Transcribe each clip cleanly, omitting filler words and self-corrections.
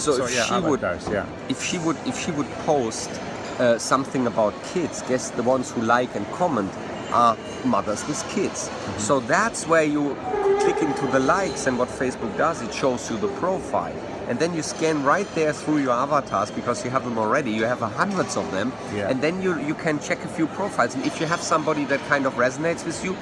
So if she would, avatars, if she would post something about kids, guess the ones who like and comment are mothers with kids. So that's where you click into the likes, and what Facebook does, it shows you the profile. And then you scan right there through your avatars, because you have them already, you have hundreds of them, and then you can check a few profiles. And if you have somebody that kind of resonates with you,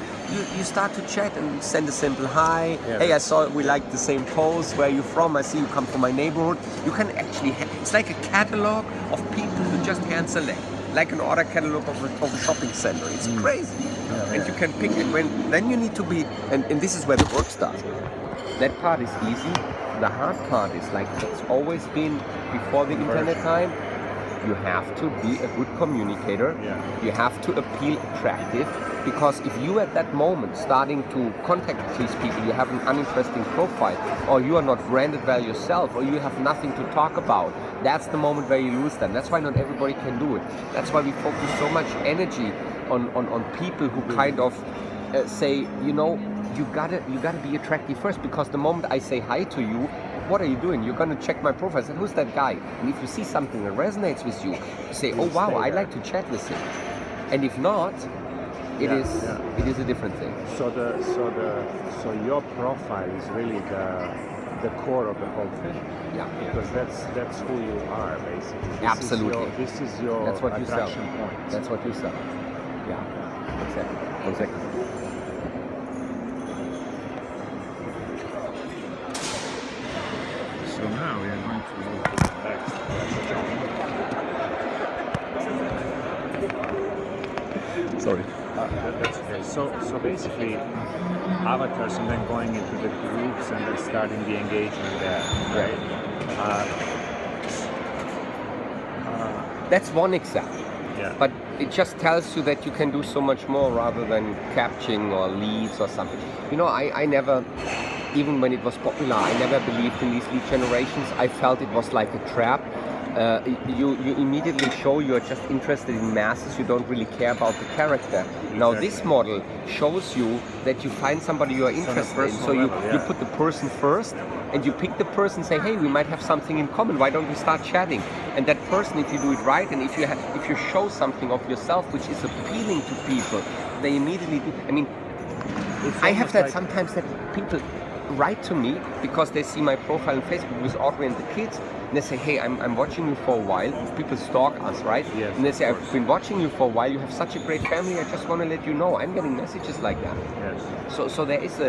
you start to chat and send a simple hi. Hey, I saw we like the same post. Where are you from? I see you come from my neighborhood. You can actually, it's like a catalog of people you just hand select, like an order catalog of a shopping center. It's crazy. And you can pick it then you need to be, and this is where the work starts. That part is easy. The hard part is, like it's always been before the internet time, you have to be a good communicator. You have to appeal attractive, because if you at that moment starting to contact these people, you have an uninteresting profile, or you are not branded well yourself, or you have nothing to talk about, that's the moment where you lose them. That's why not everybody can do it. That's why we focus so much energy on people who kind of say, you know, you gotta be attractive first, because the moment I say hi to you, what are you doing? You're gonna check my profile. Say, who's that guy? And if you see something that resonates with you, say, oh wow, I'd like to chat with him. And if not, it is a different thing. So your profile is really the core of the whole thing. Yeah. Because that's who you are, basically. Absolutely. This is your that's what attraction you sell. point. That's what you sell. Yeah. Exactly. So now we are going to move to the next job. Sorry. That's okay. So basically, avatars, and then going into the groups and then starting the engagement there, right? That's one example. Yeah. But it just tells you that you can do so much more rather than capturing or leads or something. You know, I never, even when it was popular, I never believed in these lead generations. I felt it was like a trap. You immediately show you're just interested in masses, you don't really care about the character. Exactly. Now this model shows you that you find somebody you are interested in. So you put the person first, and you pick the person, say, hey, we might have something in common, why don't we start chatting? And that person, if you do it right, and if you show something of yourself which is appealing to people, they immediately do. I mean, I have that sometimes, that people write to me because they see my profile on Facebook with Audrey and the kids, and they say, hey, I'm watching you for a while. People stalk us, right? Yes, and they say, I've been watching you for a while, you have such a great family, I just want to let you know. I'm getting messages like that. Yes. So there is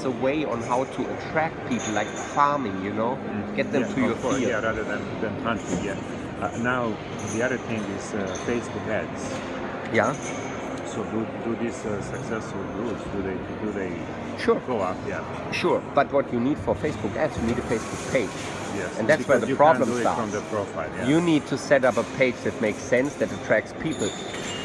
a way on how to attract people, like farming, you know, get them to your field. Yeah, rather than hunting. Yeah. Now the other thing is Facebook ads. Yeah. So do these successful groups, do they Sure. go up? Yeah. Sure, but what you need for Facebook ads, you need a Facebook page. Yes. And that's where the problem starts. From the profile. Yeah. You need to set up a page that makes sense, that attracts people.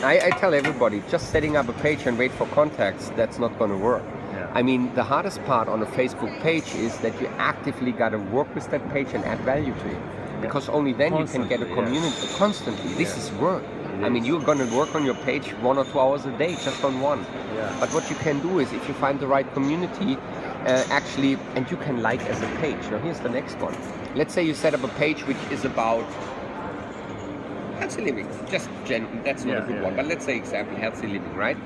I tell everybody, just setting up a page and wait for contacts, that's not going to work. Yeah. I mean, the hardest part on a Facebook page is that you actively got to work with that page and add value to it. Because only then you can get a community constantly. This is work. I mean, you're going to work on your page 1 or 2 hours a day, just on one. Yeah. But what you can do is, if you find the right community, actually, and you can like as a page. Now, here's the next one. Let's say you set up a page which is about healthy living. That's not a good one, but let's say example, healthy living, right?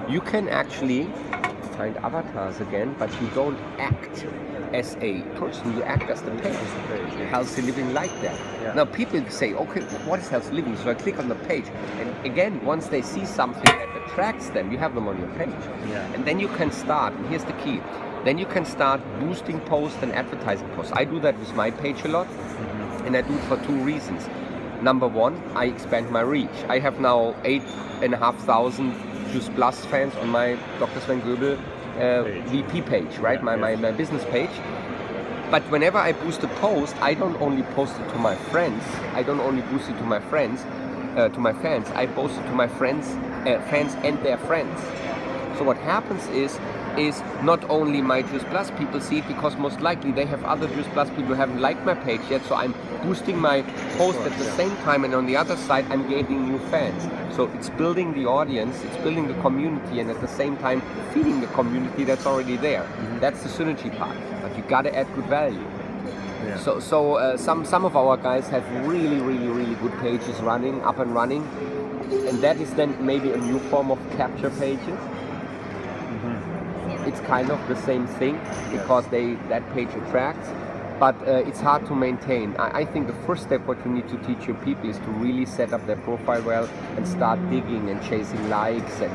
You can actually find avatars again, but you don't act as a person, you act as the page. Healthy living like that. Yeah. Now people say, okay, what is healthy living? So I click on the page, and again, once they see something that attracts them, you have them on your page. Yeah. And then you can start, and here's the key, then you can start boosting posts and advertising posts. I do that with my page a lot, and I do it for 2 reasons. Number one, I expand my reach. I have now 8,500 Juice Plus fans on my Dr. Sven Goebel VP page, right? My business page. But whenever I boost a post, I don't only post it to my friends. I don't only boost it to my friends, to my fans. I post it to my friends, fans and their friends. So what happens is not only my Juice Plus people see it, because most likely they have other Juice Plus people who haven't liked my page yet. So I'm boosting my post at the same time, and on the other side, I'm gaining new fans. So it's building the audience, it's building the community, and at the same time feeding the community that's already there. That's the synergy part. But you gotta add good value. Yeah. So some of our guys have really good pages running, up and running, and that is then maybe a new form of capture pages. It's kind of the same thing because that page attracts, but it's hard to maintain. I think the first step what you need to teach your people is to really set up their profile well and start digging and chasing likes. And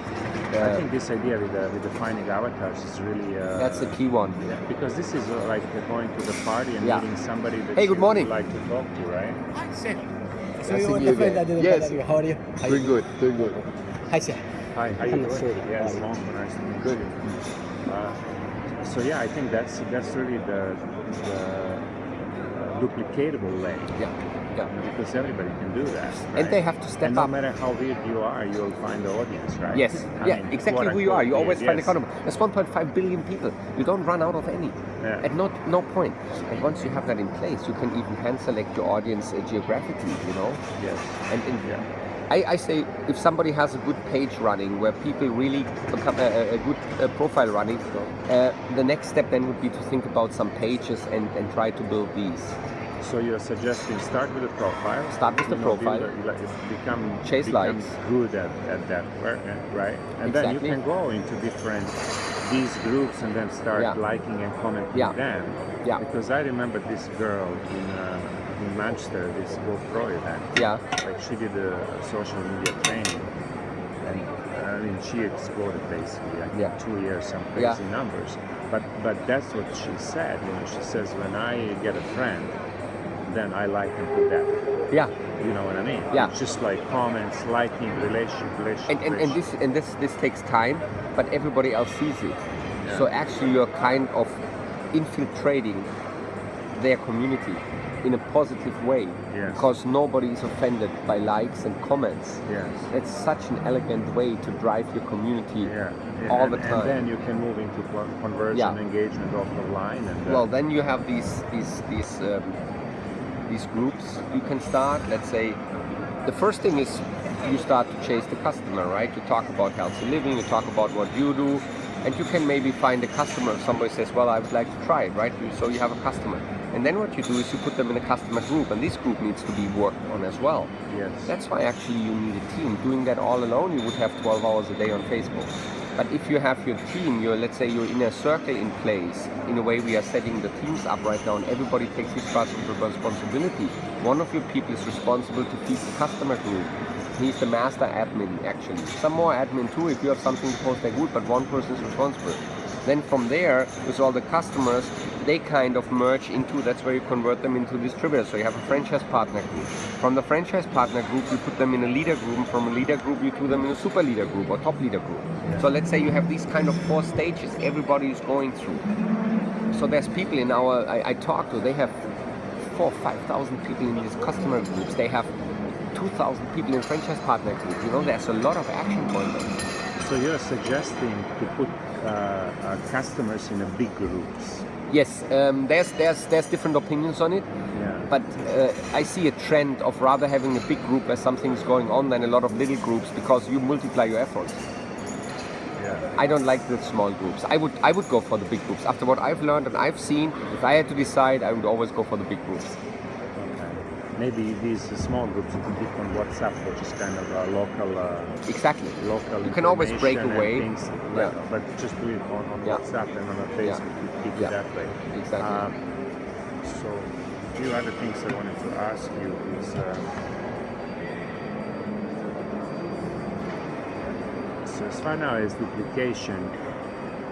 I think this idea with the finding avatars is really that's the key one. Yeah, because this is like going to the party and meeting somebody that Hey, good morning. you like to talk to, right? Hi, Sven. Nice So you to were meet the you friend again. that didn't Yes. bother you. How are you? Doing good, doing good. Hi, Sven. Hi, how you doing? Sorry. Yes, long, nice to meet Good. you. So yeah, I think that's really the duplicatable way. Yeah. Because everybody can do that. Right? And they have to step and no up. matter how weird you are, you'll find the audience, right? Yes, I yeah, mean, exactly quote who you are. You unquote always weird, find accountable. There's 1.5 billion people. You don't run out of any. Yeah. At no point. And once you have that in place, you can even hand select your audience geographically, you know? Yes. And Yeah. I say if somebody has a good page running where people really become a good profile running, the next step then would be to think about some pages and try to build these. So you're suggesting start with the profile. Start with the profile. Chase become likes. good at that work, right? And then you Exactly. can go into these groups and then start Yeah. liking and commenting Yeah. them. Yeah. Because I remember this girl in Manchester, this GoPro event. Yeah. Like she did a social media training, and I mean she exploded basically. Like Yeah. in 2 years, some crazy numbers. But that's what she said. You know, she says when I get a friend, then I like him to death. Yeah. You know what I mean? Yeah. It's just like comments, liking, relation. And this takes time, but everybody else sees it. Yeah. So actually you're kind of infiltrating their community in a positive way. Yes. Because nobody is offended by likes and comments. Yes. It's such an elegant way to drive your community Yeah. all and, the time. And then you can move into conversion engagement off the line. And Well, then you have these groups you can start. Let's say the first thing is you start to chase the customer, right? You talk about healthy living, you talk about what you do, and you can maybe find a customer if somebody says, well, I would like to try it, right? So you have a customer. And then what you do is you put them in a customer group, and this group needs to be worked on as well. yes. That's why actually you need a team. Doing that all alone, you would have 12 hours a day on Facebook. But if you have your team, let's say you're in a circle in place, in a way we are setting the teams up right now and everybody takes his part of the responsibility. One of your people is responsible to feed the customer group. He's the master admin actually. Some more admin too, if you have something to post, they would, but one person is responsible. Then from there, with all the customers, they kind of merge into, that's where you convert them into distributors. So you have a franchise partner group. From the franchise partner group, you put them in a leader group. And from a leader group, you put them in a super leader group or top leader group. Yeah. So let's say you have these kind of 4 stages everybody is going through. So there's people in I talk to, they have 4,000 or 5,000 people in these customer groups. They have 2,000 people in franchise partner group. You know, there's a lot of action going on. So you're suggesting to put customers in a big groups. Yes, there's different opinions on it, Yeah. but I see a trend of rather having a big group where something's going on than a lot of little groups because you multiply your efforts. Yeah. I don't like the small groups. I would go for the big groups. After what I've learned and I've seen, if I had to decide, I would always go for the big groups. Okay. Maybe these small groups you can keep on WhatsApp, which is kind of a local. Exactly. Local. You can always break information and away. things, but just do it on Yeah. WhatsApp and on a Facebook. Keep Yeah. it that way. Exactly. So, a few other things I wanted to ask you is. So as far now as duplication,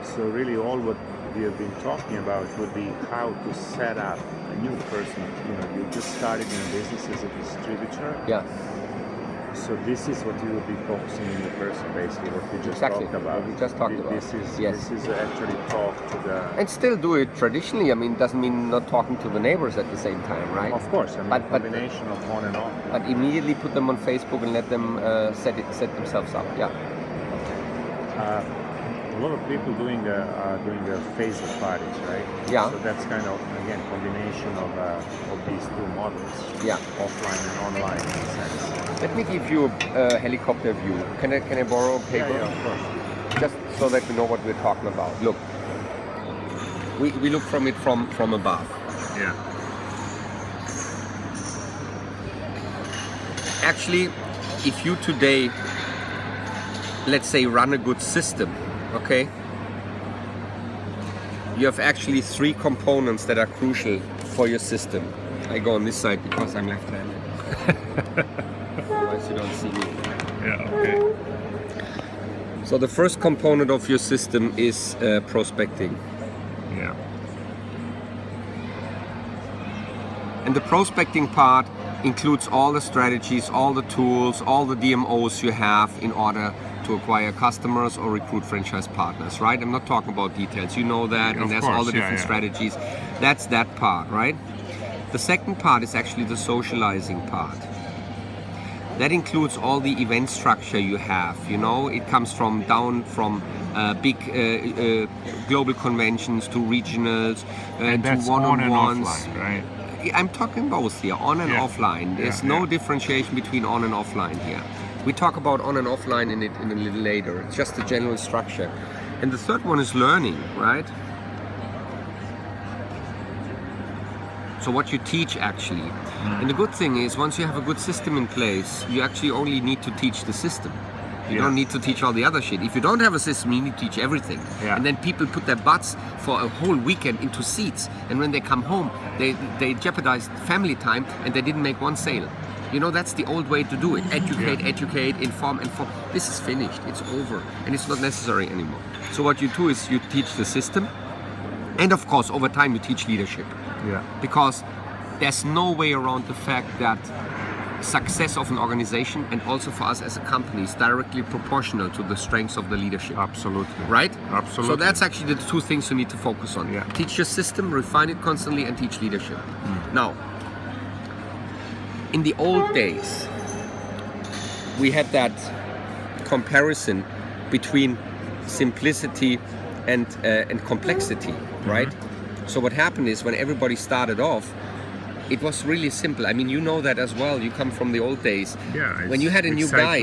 so really all what we have been talking about would be how to set up a new person. You know, you just started in a business as a distributor. Yeah. So this is what you would be focusing on the person, basically, what we just Exactly, talked about. what we just talked about. This is actually talk to the. And still do it traditionally. I mean, doesn't mean not talking to the neighbors at the same time, right? Of course, I mean, But- combination of on and off. But immediately put them on Facebook and let them set themselves up. Yeah. A lot of people doing the Facebook parties, right? Yeah. So that's kind of again combination of these two models. Yeah. Offline and online in a sense. Let me give you a helicopter view. Can I borrow a paper? Yeah, of course. Just so that we know what we're talking about. Look, we look from it from above. Yeah. Actually, if you today, let's say, run a good system, okay, you have actually 3 components that are crucial for your system. I go on this side because I'm left-handed. Otherwise you don't see me. Yeah, okay. So the first component of your system is prospecting. Yeah. And the prospecting part includes all the strategies, all the tools, all the DMOs you have in order to acquire customers or recruit franchise partners, right? I'm not talking about details, you know that, and there's all the different strategies. That's that part, right? The second part is actually the socializing part. That includes all the event structure you have, you know, it comes from big global conventions to regionals, and to one-on-ones. Offline, right? I'm talking both here, on and offline. There's no differentiation between on and offline here. We talk about on and offline in a little later. It's just the general structure. And the third one is learning, right? So what you teach actually. And the good thing is, once you have a good system in place, you actually only need to teach the system. You don't need to teach all the other shit. If you don't have a system, you need to teach everything. And then people put their butts for a whole weekend into seats. And when they come home, they jeopardized family time and they didn't make one sale. You know, that's the old way to do it. Educate, inform. This is finished. It's over. And it's not necessary anymore. So what you do is you teach the system. And of course, over time, you teach leadership. Because there's no way around the fact that success of an organization and also for us as a company is directly proportional to the strengths of the leadership. Absolutely. Right? Absolutely. So that's actually the 2 things you need to focus on. Teach your system, refine it constantly, and teach leadership. Now, in the old days, we had that comparison between simplicity and complexity, right? So what happened is, when everybody started off, it was really simple. I mean, you know that as well. You come from the old days. When you had a new guy,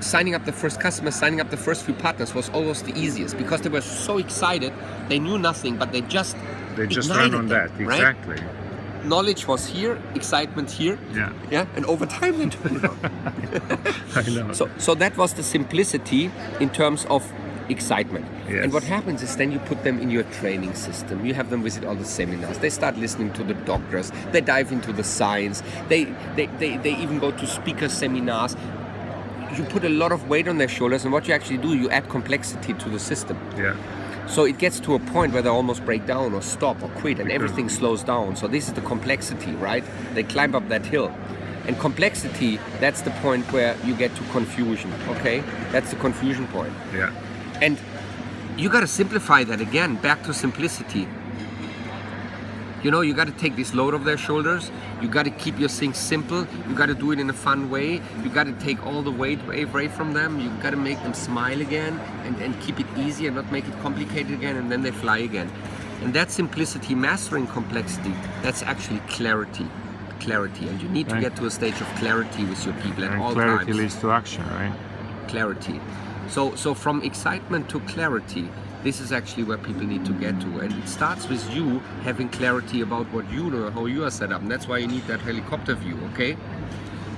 signing up the first customer, signing up the first few partners was always the easiest, because they were so excited. They knew nothing, but they just ran on that. Exactly. Right? Knowledge was here, excitement here. And over time, then I know. So that was the simplicity in terms of excitement. And what happens is, then you put them in your training system. You have them visit all the seminars. They start listening to the doctors. They dive into the science. They even go to speaker seminars. You put a lot of weight on their shoulders, and what you actually do, you add complexity to the system. So it gets to a point where they almost break down or stop or quit, and everything slows down. So this is the complexity, right? They climb up that hill. And complexity, that's the point where you get to confusion, okay? That's the confusion point. And you got to simplify that again, back to simplicity. You know, you got to take this load off their shoulders. You got to keep your things simple. You got to do it in a fun way. You got to take all the weight away from them. You got to make them smile again and keep it easy and not make it complicated again, and then they fly again. And that simplicity, mastering complexity, that's actually clarity. And you need to get to a stage of clarity with your people at all times. Clarity leads to action, right? Clarity. So from excitement to clarity, this is actually where people need to get to. And it starts with you having clarity about what you know, how you are set up. And that's why you need that helicopter view, okay?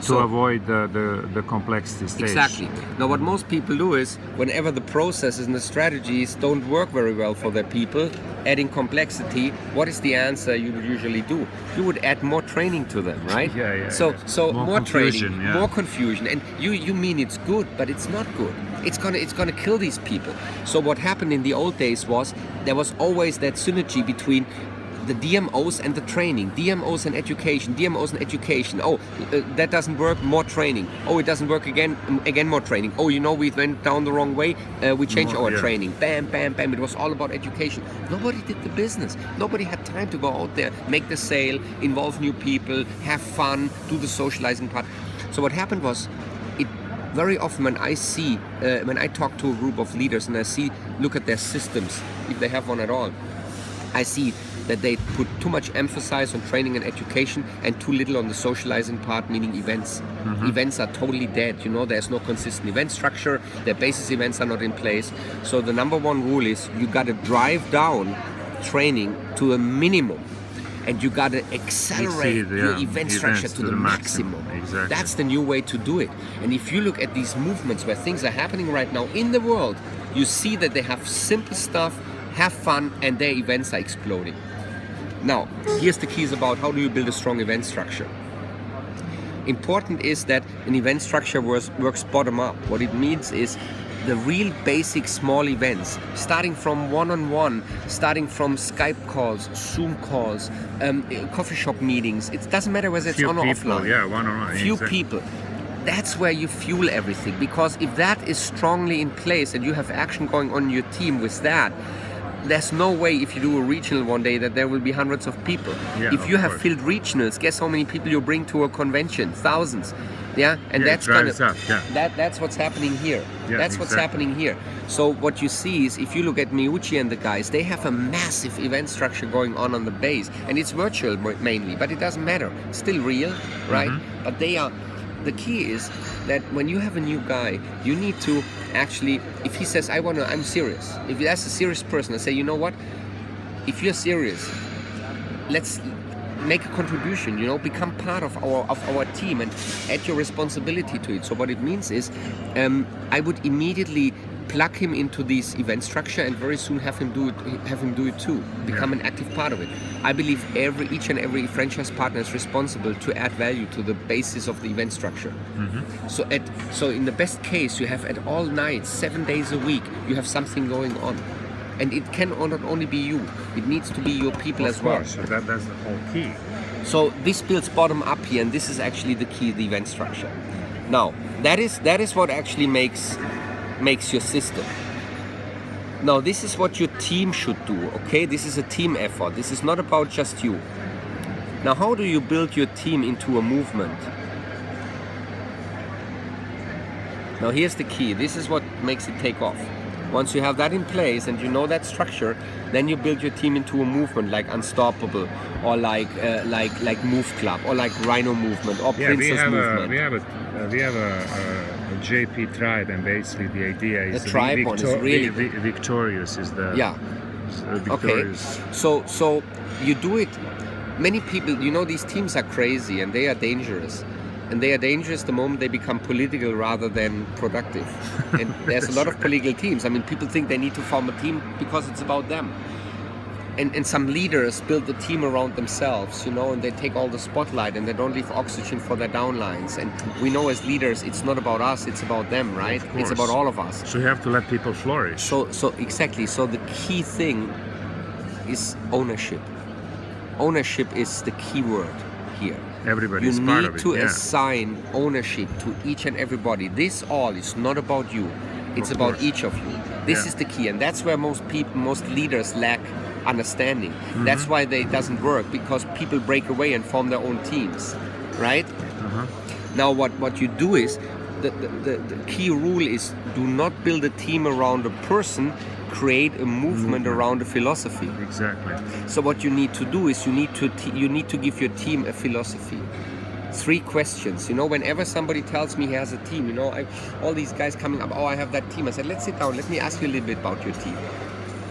To avoid the complexity stage. Exactly. Now what most people do is, whenever the processes and the strategies don't work very well for their people, adding complexity, what is the answer you would usually do? You would add more training to them, right? So more training, more confusion. And you mean it's good, but it's not good. It's gonna kill these people. So what happened in the old days was, there was always that synergy between the DMOs and the training, DMOs and education. Oh, that doesn't work, more training. Oh, it doesn't work again, more training. Oh, you know, we went down the wrong way, we changed our training. Bam, bam, bam. It was all about education. Nobody did the business. Nobody had time to go out there, make the sale, involve new people, have fun, do the socializing part. So what happened was, very often when I talk to a group of leaders and look at their systems, if they have one at all, I see that they put too much emphasis on training and education and too little on the socializing part, meaning events. Events are totally dead. You know, there's no consistent event structure. Their basis events are not in place. So the number one rule is, you got to drive down training to a minimum. and you gotta accelerate your event structure to the maximum. Exactly. That's the new way to do it. And if you look at these movements where things are happening right now in the world, you see that they have simple stuff, have fun, and their events are exploding. Now, here's the keys about how do you build a strong event structure. Important is that an event structure works bottom up. What it means is the real basic small events, starting from one-on-one, starting from Skype calls, Zoom calls, coffee shop meetings. It doesn't matter whether it's on or offline. Yeah, one-on-one. Few people. That's where you fuel everything, because if that is strongly in place and you have action going on in your team with that, there's no way if you do a regional one day that there will be hundreds of people. Yeah, if you have filled regionals, guess how many people you bring to a convention? Thousands. Yeah, and yeah, that's gonna that's what's happening here. Yeah, that's what's happening here. So what you see is, if you look at Miyuchi and the guys, they have a massive event structure going on the base, and it's virtual mainly, but it doesn't matter. It's still real, right? But they are. The key is that when you have a new guy, you need to actually, if he says, I'm serious. If that's a serious person, I say, you know what? If you're serious, let's make a contribution, become part of our team and add your responsibility to it. So what it means is, I would immediately plug him into this event structure and very soon have him do it too. Become an active part of it. I believe each and every franchise partner is responsible to add value to the basis of the event structure. So in the best case, you have at all nights, 7 days a week, you have something going on. And it can not only be you, it needs to be your people as well. So that's the whole key. So this builds bottom up here, and this is actually the key, the event structure. Now, that is what actually makes your system. Now, this is what your team should do, okay? This is a team effort. This is not about just you. Now, how do you build your team into a movement? Now, here's the key. This is what makes it take off. Once you have that in place and you know that structure, then you build your team into a movement like Unstoppable, or like Move Club, or like Rhino Movement, or Princess Movement. We have a JP tribe, and basically the idea is the tribe one is really victorious is the victorious. Okay. So you do it. Many people, these teams are crazy and they are dangerous. And they are dangerous the moment they become political rather than productive. And there's a lot of political teams. I mean, people think they need to form a team because it's about them. And some leaders build the team around themselves, and they take all the spotlight and they don't leave oxygen for their downlines. And we know as leaders, it's not about us, it's about them, right? It's about all of us. So you have to let people flourish. So exactly. So the key thing is ownership. Ownership is the key word here. Everybody's part of it. You need to assign ownership to each and everybody. This all is not about you. It's about each of you. This is the key, and that's where most leaders lack understanding. That's why it doesn't work, because people break away and form their own teams, right? Now, what you do is, the key rule is, do not build a team around a person. Create a movement around a philosophy. Exactly. So what you need to do is you need to give your team a philosophy. 3 questions. Whenever somebody tells me he has a team, all these guys coming up, I have that team. I said, let's sit down. Let me ask you a little bit about your team.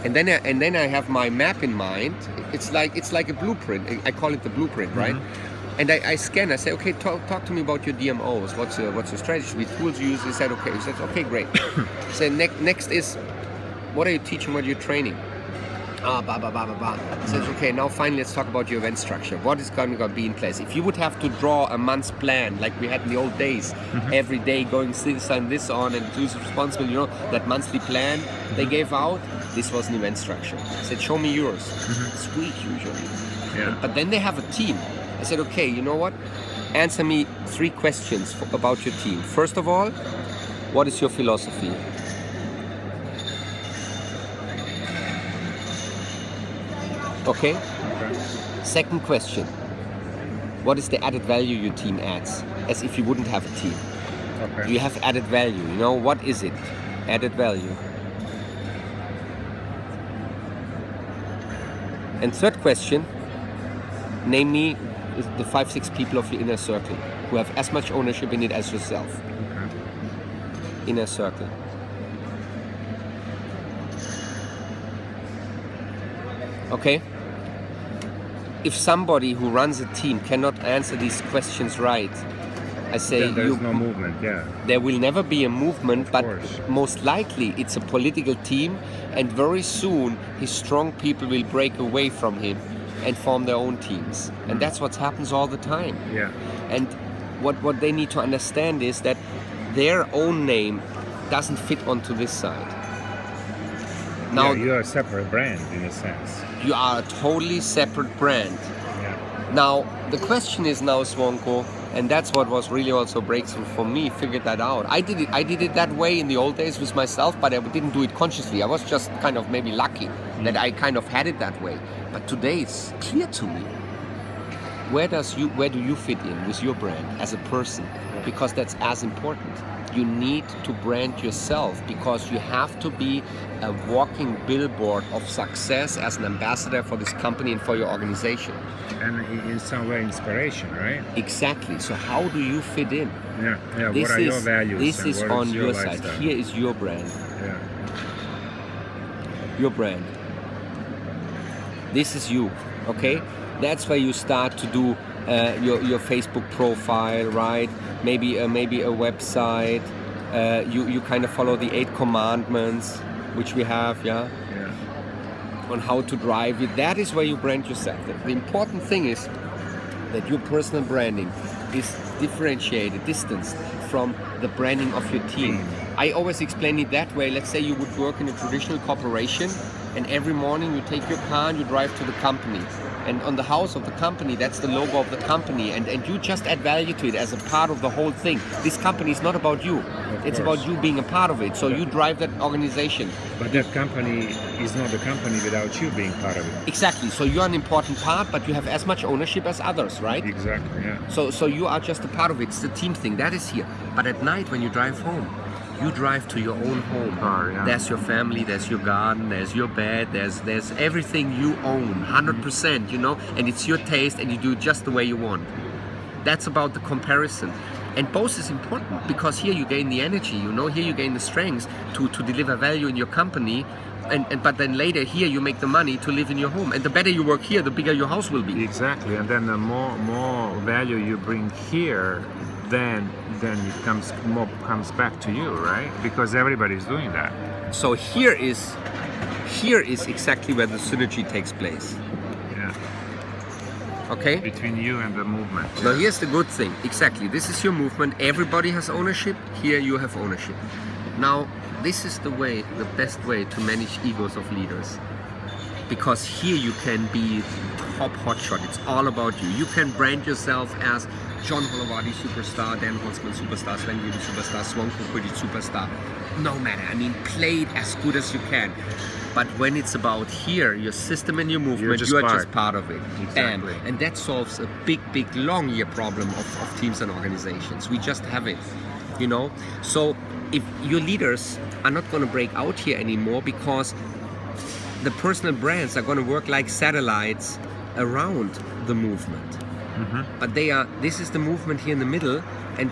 And then I have my map in mind. It's like a blueprint. I call it the blueprint, right? And I scan. I say, okay, talk to me about your DMOs. What's your strategy? What tools you use? He said, okay. He said, okay, great. So next is, what are you teaching? What are you training? He says, okay, now finally let's talk about your event structure. What is going to be in place? If you would have to draw a month's plan like we had in the old days, every day going sign this on and who's responsible, that monthly plan they gave out, this was an event structure. I said, show me yours. Squeak usually. Yeah. But then they have a team. I said, okay, you know what? Answer me 3 questions about your team. First of all, what is your philosophy? Okay? Second question. What is the added value your team adds? As if you wouldn't have a team. Okay. You have added value. What is it? Added value. And third question. Name me the 5-6 people of your inner circle who have as much ownership in it as yourself. Okay. Inner circle. Okay? if somebody who runs a team cannot answer these questions right, I say Then there's no movement. Yeah. there will never be a movement, but course. most likely it's a political team, and very soon his strong people will break away from him and form their own teams. And that's what happens all the time. Yeah. And what they need to understand is that their own name doesn't fit onto this side. Now Yeah, you're a separate brand in a sense. you are a totally separate brand. Yeah. Now the question is now, Svonko, and that's what was really also a breakthrough for me, figured that out. I did it that way in the old days with myself, but I didn't do it consciously. I was just kind of maybe lucky that I kind of had it that way. But today it's clear to me. Where do you fit in with your brand as a person? Because that's as important. You need to brand yourself because you have to be a walking billboard of success as an ambassador for this company and for your organization. And in some way, inspiration, right? Exactly. So how do you fit in? Yeah. Yeah. What are your values? This and is what on is your lifestyle? side. Here is your brand. Yeah. Your brand. This is you. Okay. That's where you start to do your Facebook profile, right? Maybe a website. You kind of follow the 8 commandments, which we have, yeah, on how to drive it. That is where you brand yourself. The important thing is that your personal branding is differentiated, distanced from the branding of your team. I always explain it that way. Let's say you would work in a traditional corporation, and every morning you take your car and you drive to the company. And on the house of the company, that's the logo of the company, and you just add value to it as a part of the whole thing. This company is not about you. It's about you being a part of it. So you drive that organization. But that company is not a company without you being part of it. Exactly. So you're an important part, but you have as much ownership as others, right? Exactly, yeah. So you are just a part of it. It's the team thing. That is here. But at night when you drive home, you drive to your own home. Car, yeah. There's your family, there's your garden, there's your bed, there's everything you own, 100%, you know, and it's your taste and you do it just the way you want. That's about the comparison. And both is important because here you gain the energy, you know, here you gain the strength to deliver value in your company. But then later here you make the money to live in your home. And the better you work here, the bigger your house will be. Exactly. And then the more value you bring here, then it comes back to you, right? Because everybody's doing that. So here is exactly where the synergy takes place. Yeah. Okay? Between you and the movement. Now here's the good thing. Exactly. This is your movement. Everybody has ownership. Here you have ownership. Now this is the best way to manage egos of leaders. Because here you can be top hotshot. It's all about you. You can brand yourself as John Holovati superstar, Dan Holzman superstar, Sven superstar, Svonko Kudic superstar. No matter. I mean, play it as good as you can. But when it's about here, your system and your movement, you are just part of it. Exactly. And that solves a big, long year problem of teams and organizations. We just have it, you know. So if your leaders are not going to break out here anymore because the personal brands are going to work like satellites around the movement. But this is the movement here in the middle, and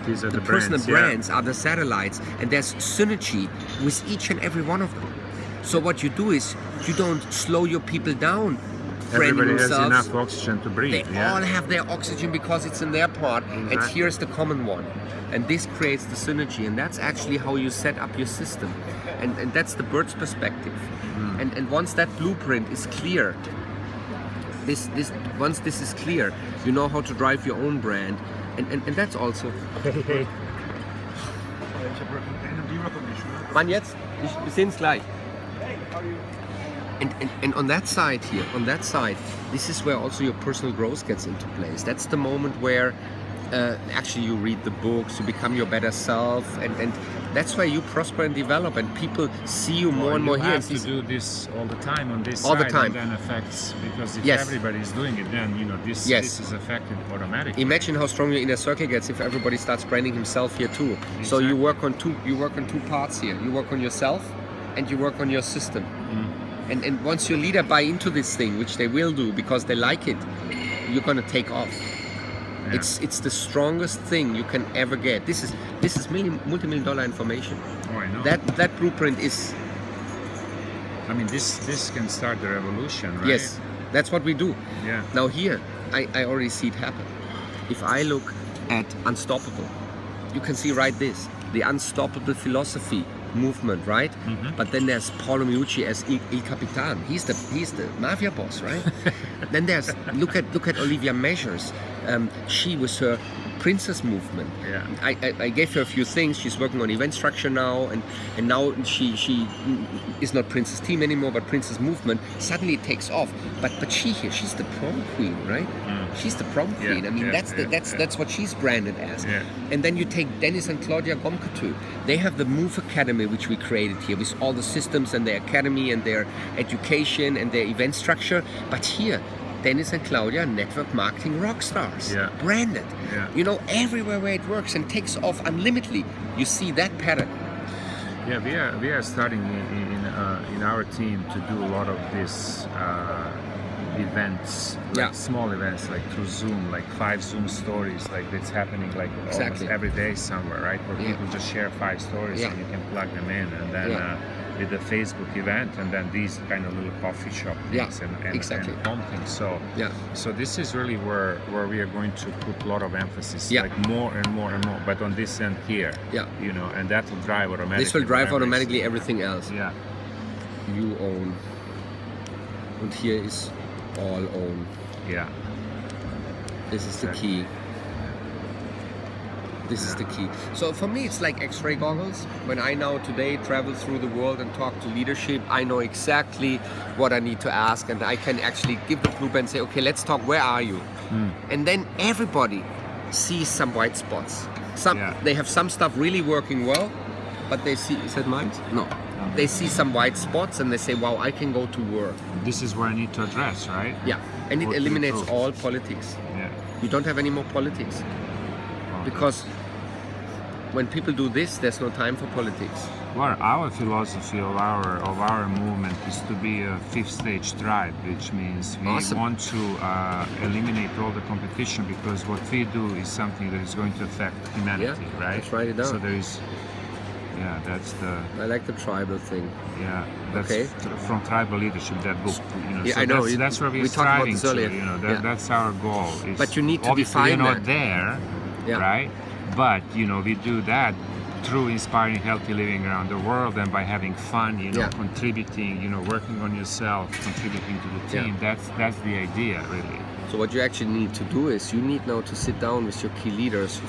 these are the personal brands yeah. are the satellites, and there's synergy with each and every one of them. So what you do is you don't slow your people down. Everybody has enough oxygen to breathe. They all have their oxygen because it's in their part, and here's the common one. And this creates the synergy, and that's actually how you set up your system. And that's the bird's perspective. And once that blueprint is clear, once this is clear, you know how to drive your own brand, and that's also. Wann jetzt? Wir sehen's gleich. And on that side here, this is where also your personal growth gets into place. That's the moment where actually you read the books, you become your better self, and that's where you prosper and develop, and people see you more and more here. You have to do this all the time on this all side, the time. And then affects, because if Yes. everybody's doing it, then you know this is affected automatically. Imagine how strong your inner circle gets if everybody starts branding himself here too. Exactly. So you work on two parts here. You work on yourself and you work on your system. And once your leader buy into this thing, which they will do because they like it, you're gonna take off. Yeah. It's the strongest thing you can ever get. This is multi-million dollar information. Oh, I know. That blueprint is. I mean, this can start the revolution, right? Yes. That's what we do. Yeah. Now here, I already see it happen. If I look at Unstoppable, you can see right this, the Unstoppable philosophy movement, right? But then there's Paolo Miucci as Il Capitan. He's the mafia boss, right? Then there's look at Olivia Measures. She was her princess movement. Yeah. I gave her a few things. She's working on event structure now, and now she is not Princess Team anymore, but Princess Movement. Suddenly it takes off. But she's the prom queen, right? She's the prom queen. I mean, that's what she's branded as. Yeah. And then you take Dennis and Claudia Gomkatu. They have the Move Academy, which we created here with all the systems and their academy and their education and their event structure. But here, Dennis and Claudia, network marketing rock stars, branded. Yeah. You know, everywhere where it works and takes off unlimitedly, you see that pattern. Yeah, we are starting in our team to do a lot of these events, like small events, like through Zoom, like 5 Zoom stories, like it's happening like almost every day somewhere, right? Where people just share 5 stories and you can plug them in, and then with the Facebook event, and then these kind of little coffee shop things and home things. So this is really where we are going to put a lot of emphasis, like more and more and more, but on this end here, you know, and that will drive automatically. This will drive automatically everything else. Yeah. You own. And here is all own. Yeah. This is the key. This is the key. So for me, it's like X-ray goggles. When I now today travel through the world and talk to leadership, I know exactly what I need to ask, and I can actually give the blueprint and say, okay, let's talk. Where are you? And then everybody sees some white spots. They have some stuff really working well, but they see. Is that mine? No. They see some white spots and they say, wow, I can go to work. This is where I need to address, right? Yeah. And it eliminates all politics. Yeah. You don't have any more politics. Because when people do this, there's no time for politics. Well, our philosophy of our movement is to be a 5th stage tribe, which means we want to eliminate all the competition, because what we do is something that is going to affect humanity, right? Let's write it down. So there is, that's the. I like the tribal thing. Yeah, that's from Tribal Leadership, that book. You know, so I know. That's where we're striving to. You know, that's our goal. But you need to obviously define we're not there, right? But you know, we do that through inspiring healthy living around the world, and by having fun, you know, contributing, you know, working on yourself, contributing to the team. That's the idea, really. So what you actually need to do is you need now to sit down with your key leaders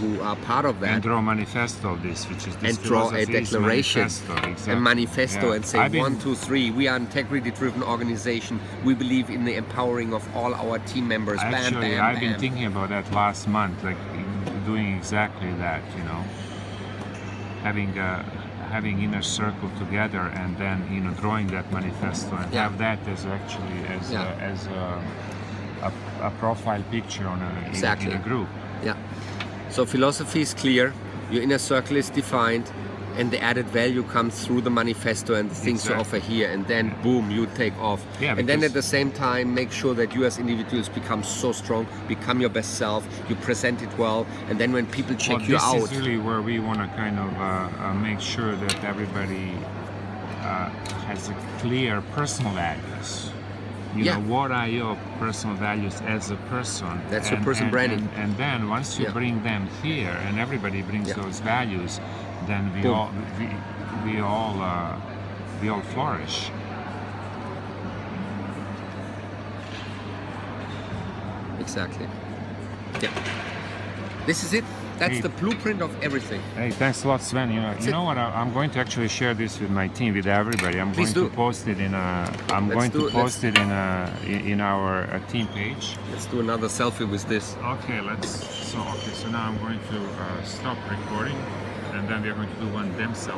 who are part of that. And draw a manifesto of this, which is this and draw a declaration, a manifesto, and say 1, 2, 3. We are an integrity-driven organization. We believe in the empowering of all our team members. Actually, I've been thinking about that last month, like doing exactly that. You know, having inner circle together, and then drawing that manifesto, and have that as actually as a profile picture on in a group. Yeah. So philosophy is clear, your inner circle is defined, and the added value comes through the manifesto and the things you offer here, and then boom, you take off. Yeah, and then at the same time, make sure that you as individuals become so strong, become your best self, you present it well, and then when people check you out. This is really where we want to kind of make sure that everybody has a clear personal values. You know, what are your personal values as a person? That's your person branding. And then once you bring them here, and everybody brings those values, then we all flourish. Exactly. Yeah. This is it. That's the blueprint of everything. Hey, thanks a lot, Sven. You know what? I'm going to actually share this with my team, with everybody. I'm going to post it in in our team page. Let's do another selfie with this. Okay, so now I'm going to stop recording, and then we're going to do one them selfie.